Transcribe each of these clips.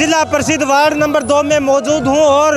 जिला परिषद ward number 2 में मौजूद हूं और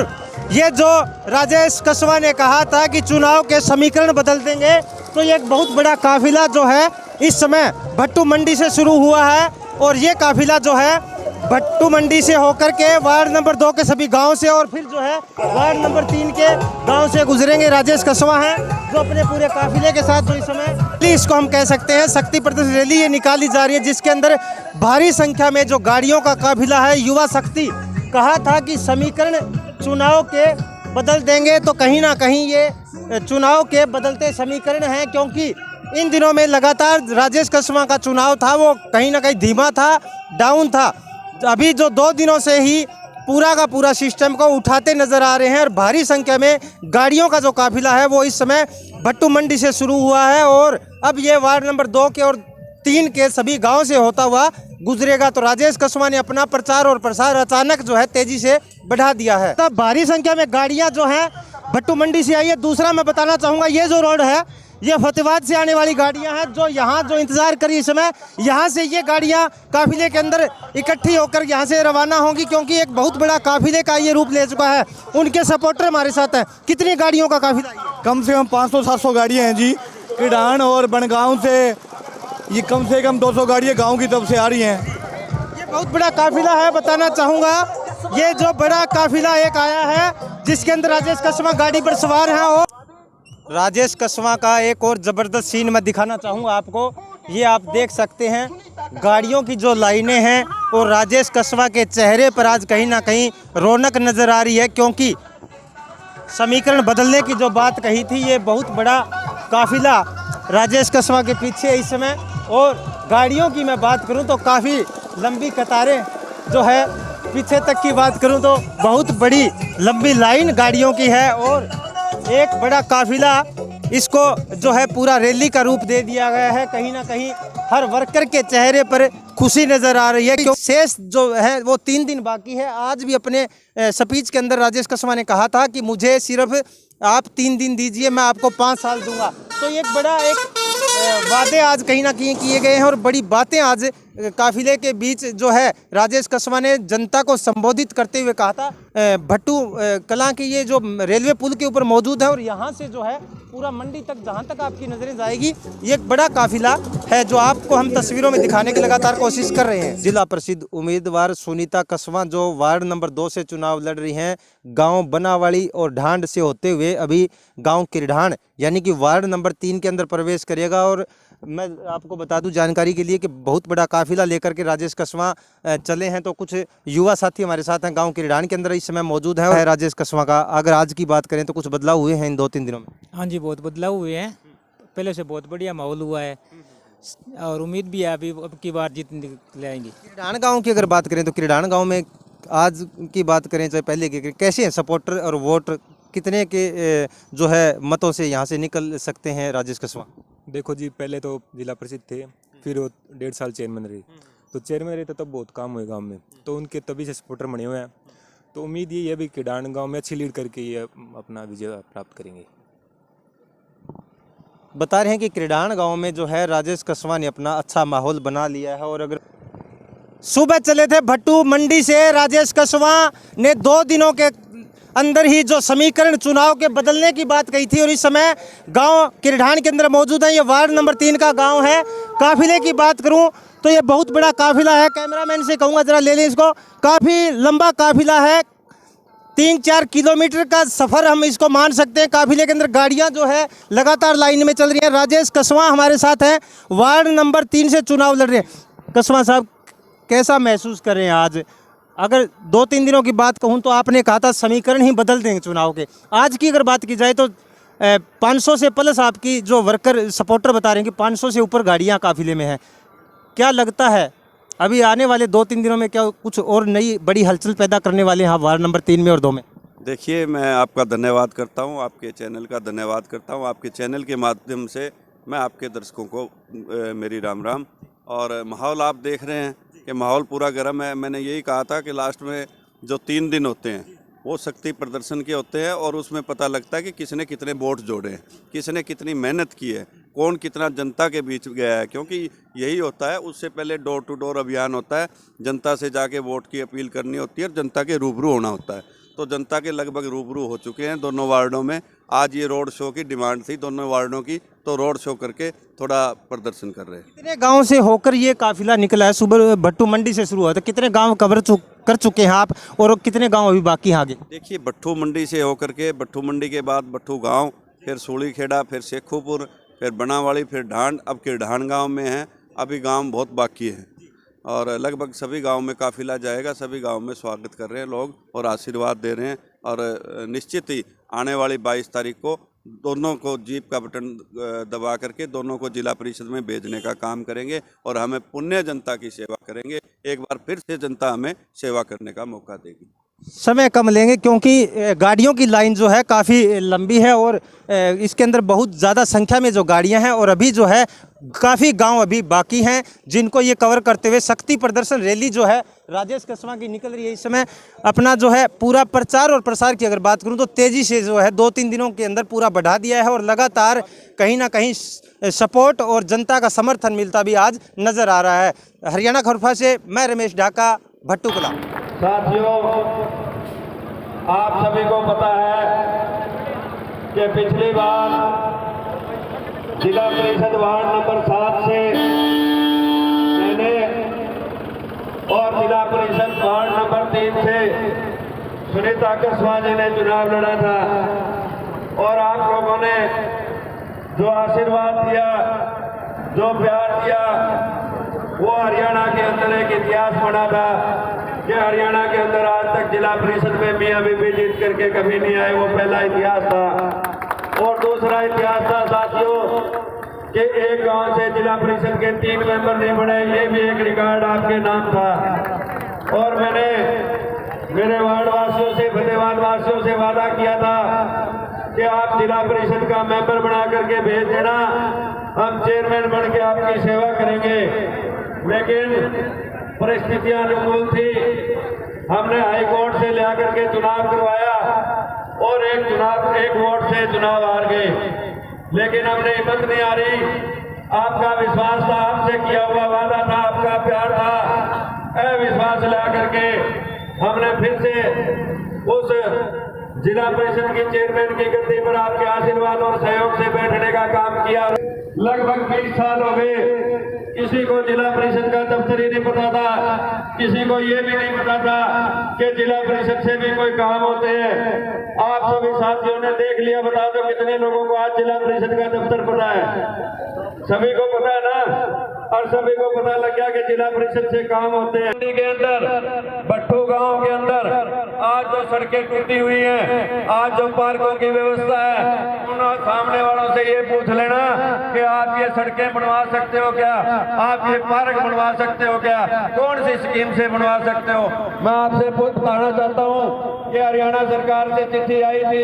ये जो राजेश कस्वां ने कहा था कि चुनाव के समीकरण बदल देंगे, तो ये एक बहुत बड़ा काफिला जो है इस समय भट्टू मंडी से शुरू हुआ है और ये काफिला जो है भट्टू मंडी से होकर के वार्ड नंबर 2 के सभी गांव से और फिर जो है वार्ड नंबर 3 के गांव से गुजरेंगे। राजेश कस्वां हैं जो अपने पूरे काफिले के साथ जो इस समय इसको हम कह सकते हैं शक्ति प्रदर्शन रैली ये निकाली जा रही है, जिसके अंदर भारी संख्या में जो गाड़ियों का काफिला है। युवा शक्ति कहा था कि समीकरण चुनाव के बदल देंगे, तो कहीं ना कहीं ये चुनाव के बदलते समीकरण हैं, क्योंकि इन दिनों में लगातार राजेश कस्वां का चुनाव था वो कहीं ना कहीं धीमा था, डाउन था। अभी जो 2 दिनों से ही पूरा का पूरा सिस्टम को उठाते नजर आ रहे हैं और भारी संख्या में गाड़ियों का जो काफिला है वो इस समय भट्टू मंडी से शुरू हुआ है और अब ये वार्ड नंबर 2 के और 3 के सभी गांव से होता हुआ गुजरेगा। तो राजेश कस्वां ने अपना प्रचार और प्रसार अचानक जो है तेजी से बढ़ा दिया है। तब भारी संख्या में गाड़ियां जो हैं भट्टू मंडी से आई है। दूसरा मैं बताना चाहूँगा, ये जो रोड है ये फतेहाबाद से आने वाली गाड़ियां हैं जो यहाँ जो इंतजार करी इस समय, यहाँ से ये गाड़ियां काफिले के अंदर इकट्ठी होकर यहाँ से रवाना होंगी, क्योंकि एक बहुत बड़ा काफिले का ये रूप ले चुका है। उनके सपोर्टर हमारे साथ हैं। कितनी गाड़ियों का काफिला है? कम से कम 500-700 गाड़ियाँ हैं जी। किडान और बनगांव से ये कम से कम 200 गाड़ियाँ गाँव की तरफ से आ रही हैं। ये बहुत बड़ा काफिला है। बताना चाहूँगा ये जो बड़ा काफिला एक आया है जिसके अंदर राजेश कस्वां गाड़ी पर सवार हैं और राजेश कस्वां का एक और ज़बरदस्त सीन मैं दिखाना चाहूँगा आपको। ये आप देख सकते हैं गाड़ियों की जो लाइनें हैं और राजेश कस्वां के चेहरे पर आज कहीं ना कहीं रौनक नज़र आ रही है, क्योंकि समीकरण बदलने की जो बात कही थी ये बहुत बड़ा काफिला राजेश कस्वां के पीछे इस समय। और गाड़ियों की मैं बात करूँ तो काफ़ी लंबी कतारें जो है, पीछे तक की बात करूँ तो बहुत बड़ी लंबी लाइन गाड़ियों की है और एक बड़ा काफिला इसको जो है पूरा रैली का रूप दे दिया गया है। कहीं ना कहीं हर वर्कर के चेहरे पर खुशी नज़र आ रही है, क्योंकि शेष जो है वो 3 दिन बाकी है। आज भी अपने स्पीच के अंदर राजेश कस्वां ने कहा था कि मुझे सिर्फ आप 3 दिन दीजिए, मैं आपको 5 साल दूंगा। तो एक बड़ा वादे आज कहीं ना कहीं किए गए हैं और बड़ी बातें आज काफिले के बीच जो है राजेश कस्वां ने जनता को संबोधित करते हुए कहा था। भट्टू कलां की ये जो रेलवे पुल के ऊपर मौजूद है और यहाँ से जो है पूरा मंडी तक जहाँ तक आपकी नज़रें जाएगी ये एक बड़ा काफिला है जो आपको हम तस्वीरों में दिखाने की लगातार कोशिश कर रहे हैं। जिला परिषद उम्मीदवार सुनीता कस्वां जो वार्ड नंबर 2 से चुनाव लड़ रही हैं, गांव बनावाड़ी और ढांड से होते हुए अभी गांव किरढाण यानी कि वार्ड नंबर 3 के अंदर प्रवेश करेगा। और मैं आपको बता दूं जानकारी के लिए कि बहुत बड़ा काफिला लेकर के राजेश कस्वां चले हैं। तो कुछ युवा साथी हमारे साथ हैं गांव किरढाण के अंदर इस समय मौजूद है। राजेश कस्वां का अगर आज की बात करें तो कुछ बदलाव हुए हैं इन 2-3 दिनों में? हाँ जी, बहुत बदलाव हुए हैं। पहले से बहुत बढ़िया माहौल हुआ है और उम्मीद भी है अभी अब की बार जीत लाएंगे। किरढाण गाँव की अगर बात करें तो किरढाण गाँव में आज की बात करें चाहे पहले की, कैसे हैं सपोर्टर और वोट कितने के जो है मतों से यहाँ से निकल सकते हैं राजेश कस्वां? देखो जी, पहले तो जिला परिषद थे, फिर वो 1.5 साल चेयरमैन रहे, तो चेयरमैन रहे तब बहुत काम हुए गांव में, तो उनके तभी से सपोर्टर बने हुए हैं। तो उम्मीद ये है भी किडान गांव में अच्छी लीड करके ये अपना विजय प्राप्त करेंगे। बता रहे हैं कि किरढाण गांव में जो है राजेश कस्वां ने अपना अच्छा माहौल बना लिया है। और अगर सुबह चले थे भट्टू मंडी से राजेश कस्वां ने 2 दिनों के अंदर ही जो समीकरण चुनाव के बदलने की बात कही थी और इस समय गांव किरढाण के अंदर मौजूद है। ये वार्ड नंबर 3 का गांव है। काफिले की बात करूं तो ये बहुत बड़ा काफिला है। कैमरामैन से कहूँगा जरा ले लें इसको। काफ़ी लंबा काफिला है, 3-4 किलोमीटर का सफ़र हम इसको मान सकते हैं। काफिले के अंदर गाड़ियां जो है लगातार लाइन में चल रही हैं। राजेश कस्वां हमारे साथ हैं, वार्ड नंबर 3 से चुनाव लड़ रहे हैं। कस्वां साहब कैसा महसूस कर रहे हैं आज? अगर 2-3 दिनों की बात कहूं तो आपने कहा था समीकरण ही बदल देंगे चुनाव के। आज की अगर बात की जाए तो 500 से प्लस आपकी जो वर्कर सपोर्टर बता रहे हैं कि 500 से ऊपर गाड़ियां काफिले में हैं। क्या लगता है अभी आने वाले 2-3 दिनों में क्या कुछ और नई बड़ी हलचल पैदा करने वाले हैं वार्ड नंबर 3 में और 2 में? देखिए, मैं आपका धन्यवाद करता हूं, आपके चैनल का धन्यवाद करता हूं। आपके चैनल के माध्यम से मैं आपके दर्शकों को मेरी राम राम। और माहौल आप देख रहे हैं कि माहौल पूरा गर्म है। मैंने यही कहा था कि लास्ट में जो 3 दिन होते हैं वो शक्ति प्रदर्शन के होते हैं और उसमें पता लगता है कि किसने कितने वोट जोड़े हैं, किसने कितनी मेहनत की है। कौन कितना जनता के बीच गया है, क्योंकि यही होता है। उससे पहले डोर टू डोर अभियान होता है, जनता से जाके वोट की अपील करनी होती है और जनता के रूबरू होना होता है। तो जनता के लगभग रूबरू हो चुके हैं दोनों वार्डों में। आज ये रोड शो की डिमांड थी दोनों वार्डों की, तो रोड शो करके थोड़ा प्रदर्शन कर रहे हैं। कितने गांव से होकर ये काफिला निकला है? सुबह भट्टू मंडी से शुरू हुआ, तो कितने गांव कवर कर चुके हैं आप, और कितने गांव अभी बाकी हैं आगे? देखिए, भट्टू मंडी से होकर के, भट्टू मंडी के बाद भट्टू गांव, फिर सूली खेड़ा, फिर शेखोपुर, फिर बनावाड़ी, फिर ढांड, अब किरढान गांव में हैं। अभी गांव बहुत बाकी हैं और लगभग सभी गांव में काफिला जाएगा। सभी गांव में स्वागत कर रहे हैं लोग और आशीर्वाद दे रहे हैं, और निश्चित ही आने वाली 22 तारीख को दोनों को जीप का बटन दबा करके दोनों को जिला परिषद में भेजने का काम करेंगे और हमें पुण्य जनता की सेवा करेंगे। एक बार फिर से जनता हमें सेवा करने का मौका देगी। समय कम लेंगे क्योंकि गाड़ियों की लाइन जो है काफ़ी लंबी है और इसके अंदर बहुत ज़्यादा संख्या में जो गाड़ियां हैं, और अभी जो है काफ़ी गांव अभी बाकी हैं जिनको ये कवर करते हुए शक्ति प्रदर्शन रैली जो है राजेश कस्वां की निकल रही है। इस समय अपना जो है पूरा प्रचार और प्रसार की अगर बात करूं तो तेज़ी से जो है 2-3 दिनों के अंदर पूरा बढ़ा दिया है और लगातार कहीं ना कहीं सपोर्ट और जनता का समर्थन मिलता भी आज नज़र आ रहा है। हरियाणा खरफा से मैं रमेश ढाका, भट्टू कला। साथियों, आप सभी को पता है कि पिछली बार जिला परिषद वार्ड नंबर 7 से मैंने और जिला परिषद वार्ड नंबर 3 से सुनीता कस्वां जी ने चुनाव लड़ा था, और आप लोगों ने जो आशीर्वाद दिया, जो प्यार दिया, वो हरियाणा के अंदर एक इतिहास बना था कि हरियाणा के अंदर आज तक जिला परिषद में मियां बीबी जीत करके कभी नहीं आए। वो पहला इतिहास था। और दूसरा इतिहास था साथियों कि एक गांव से जिला परिषद के 3 मेंबर नहीं बने, ये भी एक रिकॉर्ड आपके नाम था। और मैंने मेरे वार्ड वासियों से, फतेहाबाद वासियों से वादा किया था कि आप जिला परिषद का मेंबर बना करके भेज देना, हम चेयरमैन बन के आपकी सेवा करेंगे। लेकिन परिस्थितियां अनुकूल थी, हमने हाई कोर्ट से ले करके चुनाव करवाया और एक वोट से चुनाव हार गए। लेकिन हमने हिम्मत नहीं हारी, आपका विश्वास था, आपसे किया हुआ वादा था, आपका प्यार था, विश्वास ला करके हमने फिर से उस जिला परिषद की चेयरमैन की गद्दी पर आपके आशीर्वाद और सहयोग से बैठने का काम किया। लगभग 20 साल हो गए, किसी को जिला परिषद का दफ्तर ही नहीं पता था, किसी को ये भी नहीं पता था कि जिला परिषद से भी कोई काम होते हैं। आप सभी साथियों ने देख लिया, बता दो कितने लोगों को आज जिला परिषद का दफ्तर पता है? सभी को पता है ना, और सभी को पता लग गया कि जिला परिषद से काम होते हैं। के अंदर, भट्टू गांव के अंदर आज जो सड़कें टूटी हुई हैं, आज जो पार्कों की व्यवस्था है, उन सामने वालों से ये पूछ लेना कि आप ये सड़कें बनवा सकते हो क्या, आप ये पार्क बनवा सकते हो क्या, कौन सी स्कीम से बनवा सकते हो। मैं आपसे बताना चाहता हूँ कि हरियाणा सरकार से चिट्ठी आई थी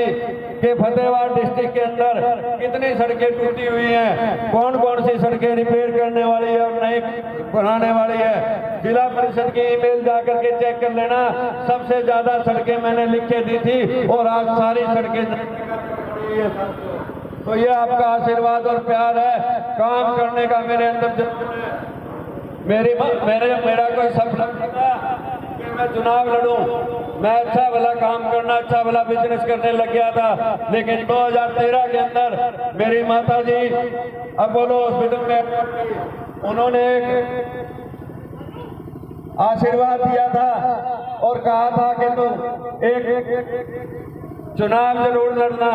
कि फतेहाबाद डिस्ट्रिक्ट के अंदर कितनी सड़कें टूटी हुई हैं, कौन कौन सी सड़कें रिपेयर करने वाली है और नई बनाने वाली है। जिला परिषद की ईमेल जाकर के चेक कर लेना, सबसे ज्यादा सड़कें मैंने लिख के दी थी और आज सारी सड़कें। तो ये आपका आशीर्वाद और प्यार है, काम करने का मेरे अंदर मेरा कोई सपना था कि मैं चुनाव लड़ूं, मैं अच्छा भला काम करना, अच्छा भला बिजनेस करने लग गया था। लेकिन 2013 के अंदर मेरी माता जी अपोलो हॉस्पिटल में उन्होंने एक आशीर्वाद दिया था और कहा था कि तुम एक चुनाव जरूर लड़ना।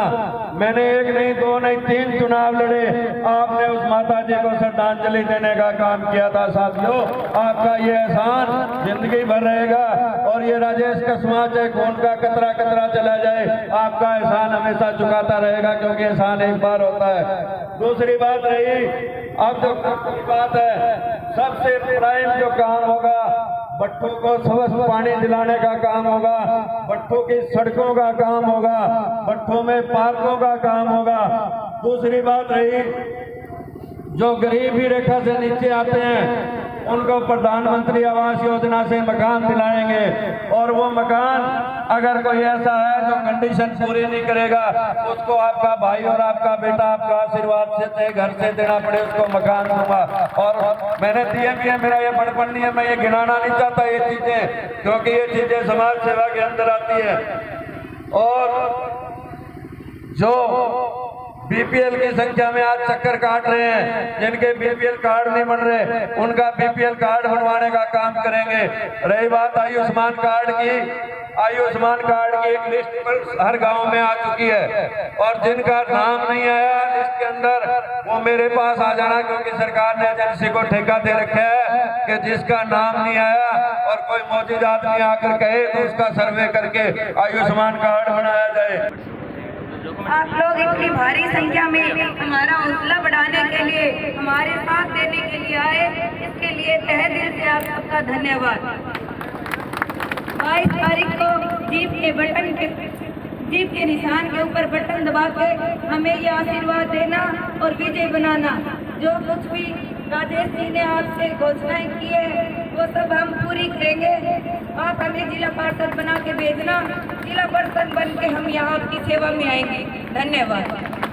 मैंने 1 नहीं 2 नहीं 3 चुनाव लड़े, आपने उस माता जी को श्रद्धांजलि देने का काम किया था। साथियों, आपका ये एहसान जिंदगी भर रहेगा और ये राजेश कस्वां चाहे खून का कतरा कतरा चला जाए, आपका एहसान हमेशा चुकाता रहेगा, क्योंकि एहसान एक बार होता है। दूसरी बात रही, अब जो बात है, सबसे प्राइम जो काम होगा, भट्टू को स्वच्छ पानी दिलाने का काम होगा, भट्टू की सड़कों का काम होगा, भट्टू में पार्कों का काम होगा। दूसरी बात रही, जो गरीबी रेखा से नीचे आते हैं उनको प्रधानमंत्री आवास योजना से मकान दिलाएंगे। और वो मकान अगर कोई ऐसा है जो कंडीशन पूरी नहीं करेगा, उसको आपका भाई और आपका बेटा आपका आशीर्वाद से घर से देना पड़े, उसको मकान दूंगा। और मैंने दिए भी है, मेरा ये बड़पन नहीं है, मैं ये गिनाना नहीं चाहता ये चीजें, क्योंकि ये चीजें समाज सेवा के अंदर आती है। और जो बीपीएल की संख्या में आज चक्कर काट रहे हैं, जिनके बीपीएल कार्ड नहीं बन रहे, उनका बीपीएल कार्ड बनवाने का काम करेंगे। रही बात आयुष्मान कार्ड की, आयुष्मान कार्ड की एक लिस्ट पर हर गांव में आ चुकी है, और जिनका नाम नहीं आया लिस्ट के अंदर वो मेरे पास आ जाना, क्योंकि सरकार ने एजेंसी को ठेका दे रखा है कि जिसका नाम नहीं आया और कोई मौजूद आदमी आकर कहे तो उसका सर्वे करके आयुष्मान कार्ड बनाया जाए। आप लोग इतनी भारी संख्या में हमारा हौसला बढ़ाने के लिए, हमारे साथ देने के लिए आए, इसके लिए तहे दिल से आप सबका धन्यवाद। 22 तारीख को जीप के निशान के ऊपर बटन दबा के हमें ये आशीर्वाद देना और विजय बनाना। जो कुछ भी राजेश जी ने आपसे घोषणाएं की है वो सब हम पूरी करेंगे। आप हमें जिला पार्षद बना के भेजना, जिला पार्षद बन के हम यहाँ आपकी सेवा में आएंगे। धन्यवाद।